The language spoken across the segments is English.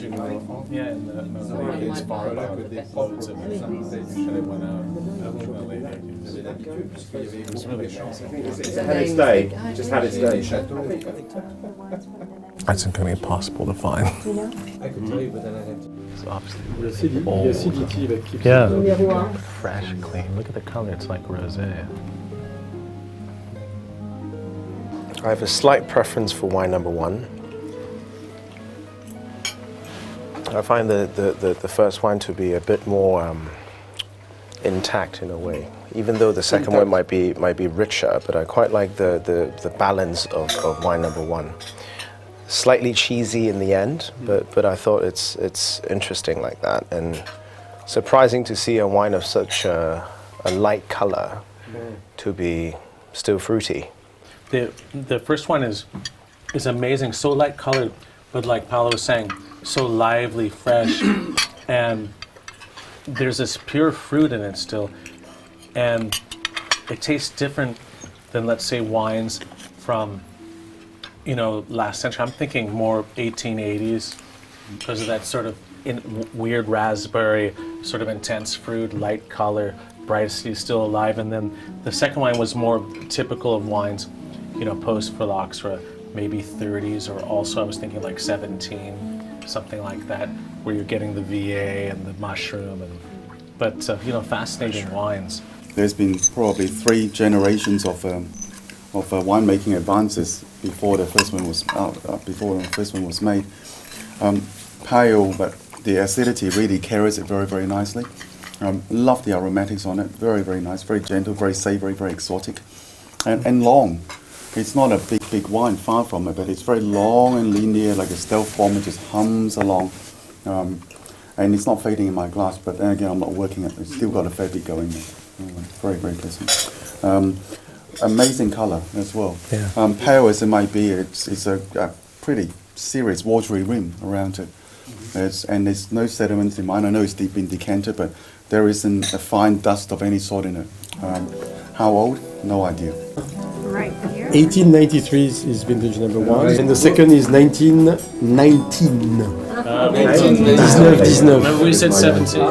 Yeah, and it's far loads of it. And it went out. It's really Had its day. Just had its day. That's going to be impossible to find. I could tell you, but then I have to. It's obviously old. Yeah. Fresh and clean. Look at the color. It's like rosé. I have a slight preference for wine number 1. I find the first wine to be a bit more intact in a way, even though the second one might be richer. But I quite like the balance of wine number 1. Slightly cheesy in the end, but I thought it's interesting like that, and surprising to see a wine of such a light color to be still fruity. The first one is amazing, so light colored, but like Paolo was saying, so lively, fresh, and there's this pure fruit in it still, and it tastes different than, let's say, wines from, last century. I'm thinking more 1880s because of that sort of weird raspberry, sort of intense fruit, light color, brightly still alive. And then the second wine was more typical of wines, post-phylloxera, maybe 30s, or also I was thinking like 17, something like that, where you're getting the VA and the mushroom, but fascinating wines. There's been probably 3 generations of winemaking advances before the first one was made. Pale, but the acidity really carries it very, very nicely. Love the aromatics on it. Very, very nice. Very gentle, very savory, very exotic, and long. It's not a big wine, far from it, but it's very long and linear, like a stealth bomb. It just hums along, and it's not fading in my glass. But then again, I'm not working it. It's still got a fair bit going there. Very, very pleasant. Amazing color as well. Yeah. Pale as it might be, it's a pretty serious watery rim around it. And there's no sediments in mine. I know it's been decanted, but there isn't a fine dust of any sort in it. How old? No idea. Right here. 1893 is vintage number 1, and the second is 1919. 19. Remember we said 17.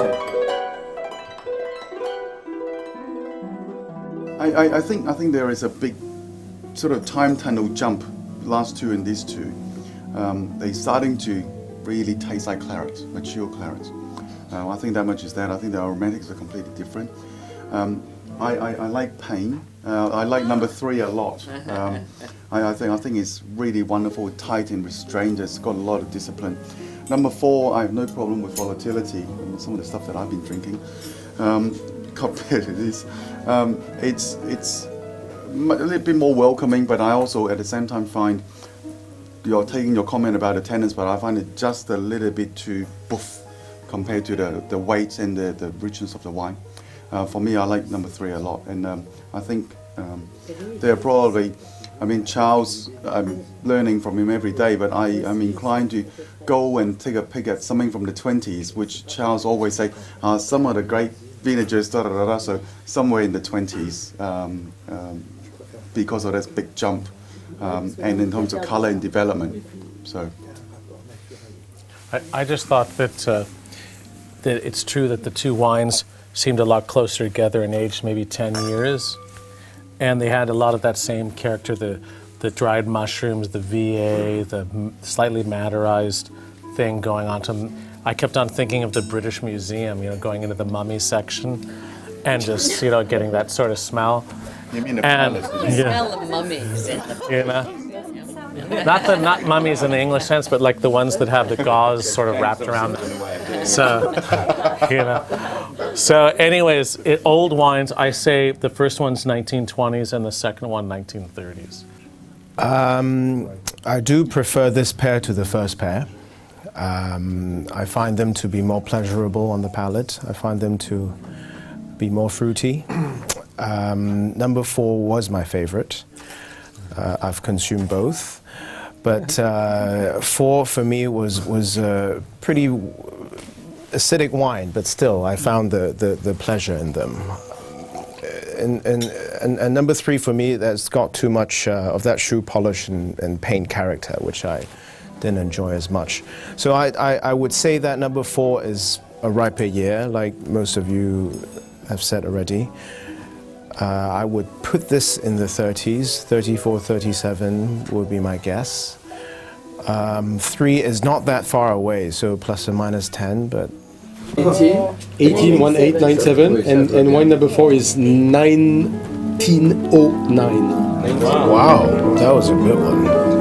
I think there is a big sort of time tunnel jump. Last 2 and these 2, they're starting to really taste like claret, mature claret. I think that much is that. I think the aromatics are completely different. I like Pain. I like number 3 a lot. I think it's really wonderful, tight and restrained. It's got a lot of discipline. Number 4, I have no problem with volatility. Some of the stuff that I've been drinking compared to this, it's a little bit more welcoming. But I also, at the same time, find you're taking your comment about the tannins, but I find it just a little bit too boof compared to the weight and the richness of the wine. For me, I like number 3 a lot, and I think they're probably, Charles, I'm learning from him every day, but I'm inclined to go and take a pick at something from the 20s, which Charles always say, some of the great vintages, so somewhere in the 20s, because of this big jump, and in terms of color and development. So, I just thought that it's true that the 2 wines seemed a lot closer together in age, maybe 10 years. And they had a lot of that same character, the dried mushrooms, the VA, the slightly madderized thing going on to them. I kept on thinking of the British Museum, going into the mummy section and just, getting that sort of smell. you mean the And, palace? Smell of mummies. Not mummies in the English sense, but like the ones that have the gauze sort of wrapped around them. So, So anyways, old wines, I say the first one's 1920s and the second one 1930s. I do prefer this pair to the first pair. I find them to be more pleasurable on the palate. I find them to be more fruity. Number 4 was my favorite. I've consumed both. But 4 for me was a pretty acidic wine, but still I found the pleasure in them. And number 3 for me, that's got too much of that shoe polish and paint character, which I didn't enjoy as much. So I would say that number 4 is a riper year, like most of you have said already. I would put this in the 30s, 34, 37 would be my guess. 3 is not that far away, so plus or minus 10, but 181897, and wine number 4 is 1909. wow, that was a good one.